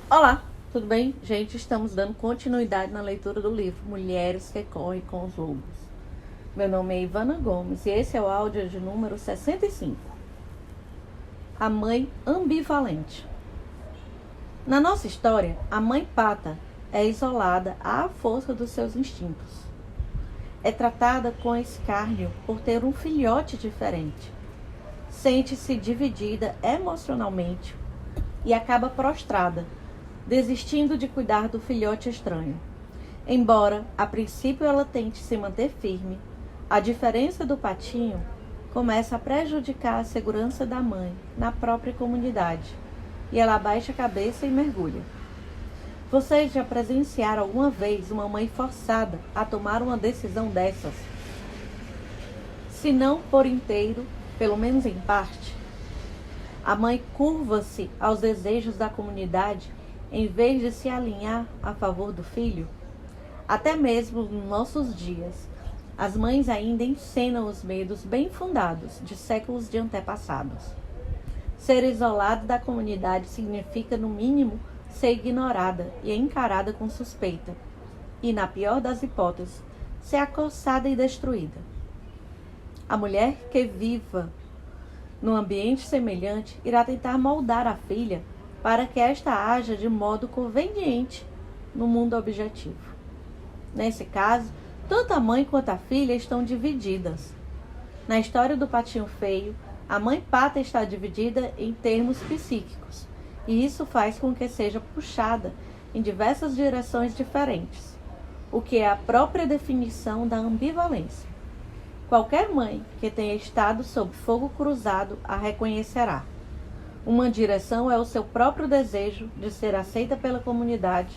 Olá, tudo bem? Gente, estamos dando continuidade na leitura do livro Mulheres que Correm com os Lobos. Meu nome é Ivana Gomes e esse é o áudio de número 65. A mãe ambivalente. Na nossa história, a mãe pata é isolada à força dos seus instintos. É tratada com escárnio por ter um filhote diferente. Sente-se dividida emocionalmente e acaba prostrada, desistindo de cuidar do filhote estranho. Embora, a princípio, ela tente se manter firme, a diferença do patinho começa a prejudicar a segurança da mãe na própria comunidade, e ela abaixa a cabeça e mergulha. Vocês já presenciaram alguma vez uma mãe forçada a tomar uma decisão dessas? Se não por inteiro, pelo menos em parte. A mãe curva-se aos desejos da comunidade em vez de se alinhar a favor do filho. Até mesmo nos nossos dias, as mães ainda encenam os medos bem fundados de séculos de antepassados. Ser isolado da comunidade significa, no mínimo, ser ignorada e encarada com suspeita, e, na pior das hipóteses, ser acossada e destruída. A mulher que viva num ambiente semelhante irá tentar moldar a filha para que esta haja de modo conveniente no mundo objetivo. Nesse caso, tanto a mãe quanto a filha estão divididas. Na história do patinho feio, a mãe pata está dividida em termos psíquicos, e isso faz com que seja puxada em diversas direções diferentes, o que é a própria definição da ambivalência. Qualquer mãe que tenha estado sob fogo cruzado a reconhecerá. Uma direção é o seu próprio desejo de ser aceita pela comunidade.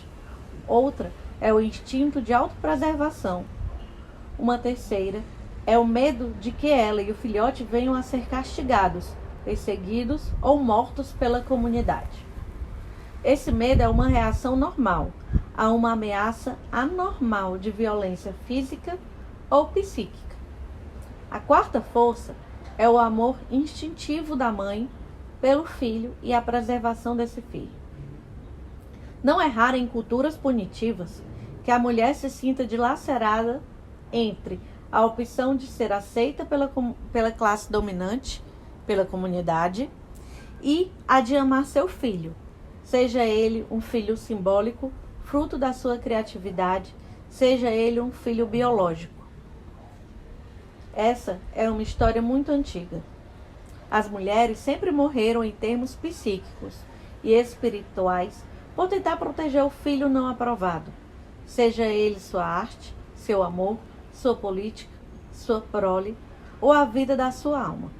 Outra é o instinto de autopreservação. Uma terceira é o medo de que ela e o filhote venham a ser castigados, perseguidos ou mortos pela comunidade. Esse medo é uma reação normal a uma ameaça anormal de violência física ou psíquica. A quarta força é o amor instintivo da mãe pelo filho e a preservação desse filho. Não é raro em culturas punitivas que a mulher se sinta dilacerada entre a opção de ser aceita pela classe dominante, pela comunidade, e a de amar seu filho, seja ele um filho simbólico, fruto da sua criatividade, seja ele um filho biológico. Essa é uma história muito antiga. As mulheres sempre morreram em termos psíquicos e espirituais por tentar proteger o filho não aprovado, seja ele sua arte, seu amor, sua política, sua prole ou a vida da sua alma.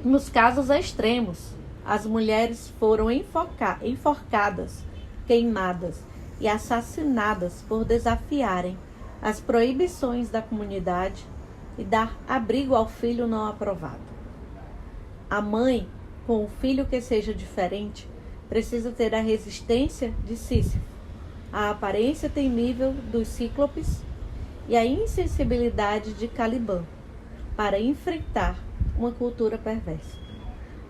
Nos casos extremos, as mulheres foram enforcadas, queimadas e assassinadas por desafiarem as proibições da comunidade e dar abrigo ao filho não aprovado. A mãe, com um filho que seja diferente, precisa ter a resistência de Sísifo, a aparência temível dos cíclopes e a insensibilidade de Calibã, para enfrentar uma cultura perversa.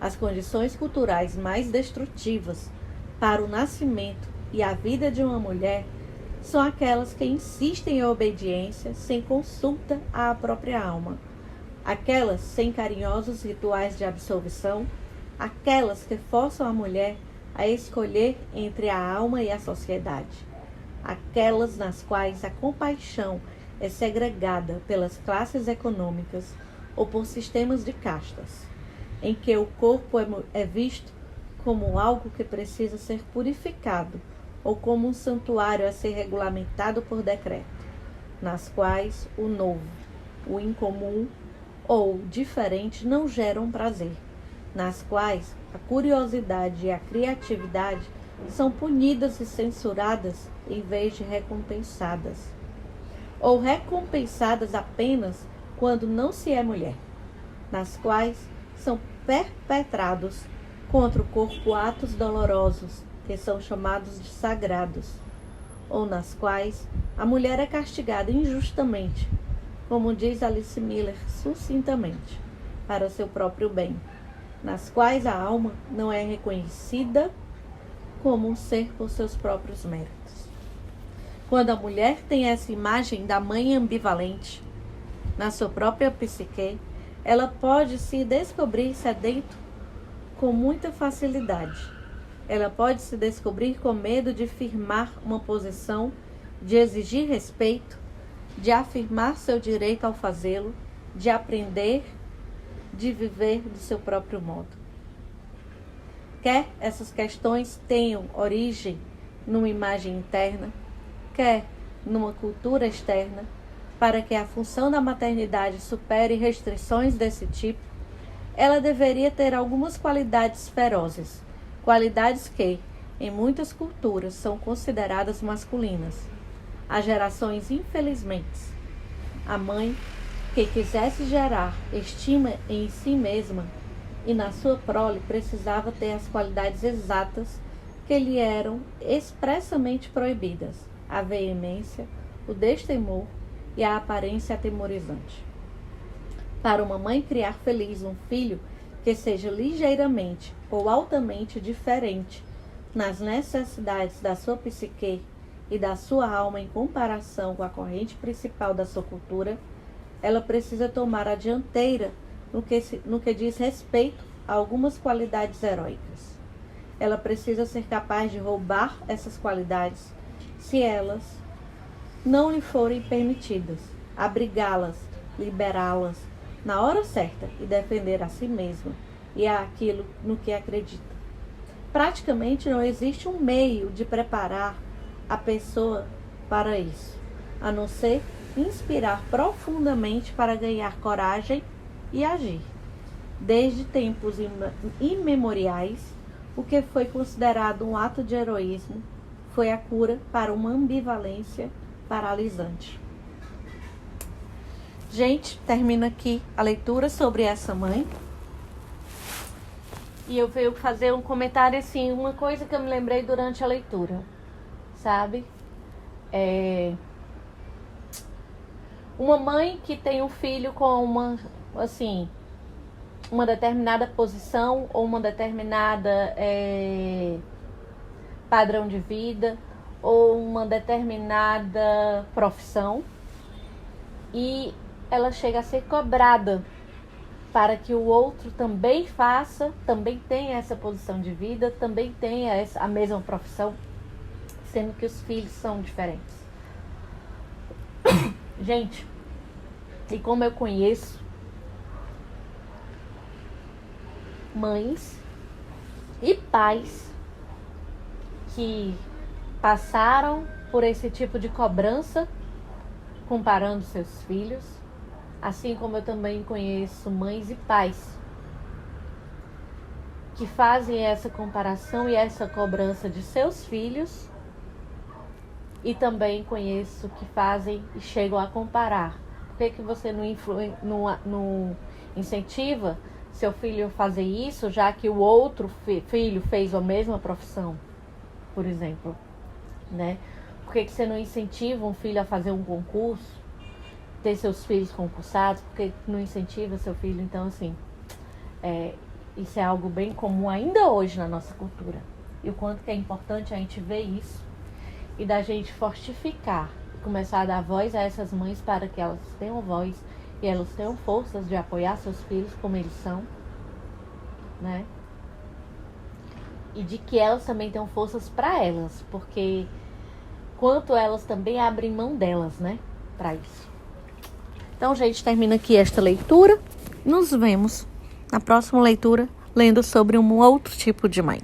As condições culturais mais destrutivas para o nascimento e a vida de uma mulher são aquelas que insistem em obediência sem consulta à própria alma, aquelas sem carinhosos rituais de absolvição, aquelas que forçam a mulher a escolher entre a alma e a sociedade, aquelas nas quais a compaixão é segregada pelas classes econômicas ou por sistemas de castas, em que o corpo é visto como algo que precisa ser purificado ou como um santuário a ser regulamentado por decreto, nas quais o novo, o incomum ou diferente não geram prazer, nas quais a curiosidade e a criatividade são punidas e censuradas em vez de recompensadas, ou recompensadas apenas quando não se é mulher, nas quais são perpetrados contra o corpo atos dolorosos, que são chamados de sagrados, ou nas quais a mulher é castigada injustamente, como diz Alice Miller sucintamente, para seu próprio bem. nas quais a alma não é reconhecida como um ser por seus próprios méritos. Quando a mulher tem essa imagem da mãe ambivalente na sua própria psique, ela pode se descobrir sedento com muita facilidade. Ela pode se descobrir com medo de firmar uma posição, de exigir respeito, de afirmar seu direito ao fazê-lo, de aprender, de viver do seu próprio modo. Quer essas questões tenham origem numa imagem interna, quer numa cultura externa, para que a função da maternidade supere restrições desse tipo, ela deveria ter algumas qualidades ferozes, qualidades que, em muitas culturas, são consideradas masculinas. Há gerações infelizmente. A mãe que quisesse gerar estima em si mesma e na sua prole precisava ter as qualidades exatas que lhe eram expressamente proibidas: a veemência, o destemor e a aparência atemorizante. Para uma mãe criar feliz um filho que seja ligeiramente ou altamente diferente nas necessidades da sua psique e da sua alma em comparação com a corrente principal da sua cultura, ela precisa tomar a dianteira no que diz respeito a algumas qualidades heróicas. Ela precisa ser capaz de roubar essas qualidades se elas não lhe forem permitidas, abrigá-las, liberá-las na hora certa e defender a si mesma e aquilo no que acredita. Praticamente não existe um meio de preparar a pessoa para isso, a não ser inspirar profundamente para ganhar coragem e agir. Desde tempos imemoriais, o que foi considerado um ato de heroísmo foi a cura para uma ambivalência paralisante. Gente, termina aqui a leitura sobre essa mãe. E eu venho fazer um comentário assim, uma coisa que eu me lembrei durante a leitura, sabe? Uma mãe que tem um filho com uma determinada posição ou uma determinada padrão de vida ou uma determinada profissão, e ela chega a ser cobrada para que o outro também faça, também tenha essa posição de vida, também tenha a mesma profissão, sendo que os filhos são diferentes. Gente, e como eu conheço mães e pais que passaram por esse tipo de cobrança comparando seus filhos, assim como eu também conheço mães e pais que fazem essa comparação e essa cobrança de seus filhos, e também conheço que fazem e chegam a comparar. Por que você não incentiva seu filho a fazer isso, já que o outro filho fez a mesma profissão, por exemplo, né? Por que você não incentiva um filho a fazer um concurso, ter seus filhos concursados? Por que não incentiva seu filho? Então, assim, isso é algo bem comum ainda hoje na nossa cultura. E o quanto que é importante a gente ver isso e da gente fortificar, começar a dar voz a essas mães para que elas tenham voz e elas tenham forças de apoiar seus filhos como eles são, né? E de que elas também tenham forças para elas, porque quanto elas também abrem mão delas, né? Para isso. Então, gente, termina aqui esta leitura. Nos vemos na próxima leitura, lendo sobre um outro tipo de mãe.